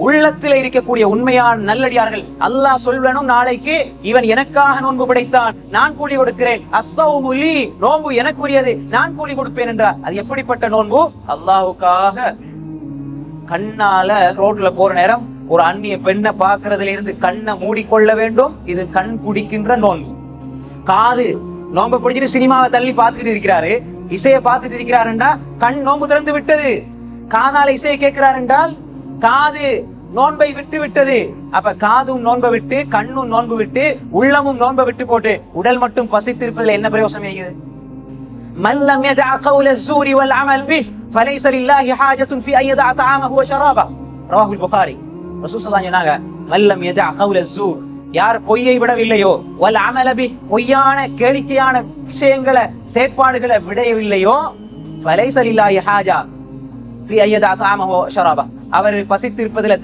உள்ளத்தில் இருக்கக்கூடிய உண்மையான நல்லடியார்கள் அல்லாஹ் சொல்வனும் நாளைக்கு இவன் எனக்காக நோன்பு படைத்தான், நான் கூலி கொடுக்கிறேன், அஸ்ஸௌமு லீ, நோன்பு எனக்குரியது, நான் கூலி கொடுப்பேன் என்றார். அது எப்படிப்பட்ட நோன்பு? அல்லாஹ்வுக்காக கண்ணால ரோட்ல போற நேரம் ஒரு அந்நிய பெண்ணை பார்க்கறதுல இருந்து கண்ணை மூடிக்கொள்ள வேண்டும். இது கண் குடிக்கின்ற நோன்பு. காது நோன்பு பிடிச்சிட்டு சினிமாவை தள்ளி பார்த்துட்டு இருக்கிறாரு, இசையை பார்த்துட்டு இருக்கிறாருண்டா கண் நோன்பு திறந்து விட்டது. காதால இசையை கேட்கிறார் என்றால் காது நோன்பை விட்டு விட்டது. அப்ப காதும் நோன்பை விட்டு, கண்ணும் நோன்பு விட்டு, உள்ளமும் நோன்பை விட்டு போட்டு உடல் மட்டும் பசித்திருப்பதில் என்ன பிரயோசனம் இருக்கிறது? மல்லம் யதஅ கௌல الزور والعمل به فليس لله حاجة في أن يدع طعامه وشرابه. رواه البخاري. ரசூல் ஸல்லல்லாஹு அலைஹி வஸல்லம் மல்லம் யதஅ கௌல الزور, யார் பொய்யை விடவில்லையோ, வல் அமல பி, பொய்யான கேளிக்கையான விஷயங்களை செயற்பாடுகளை விடவில்லையோ, ஃபலைஸ லில்லாஹி ஹாஜா ஃபி அன் யதஅ طعامه وشرابه, அவர் பசித்திருப்பதில்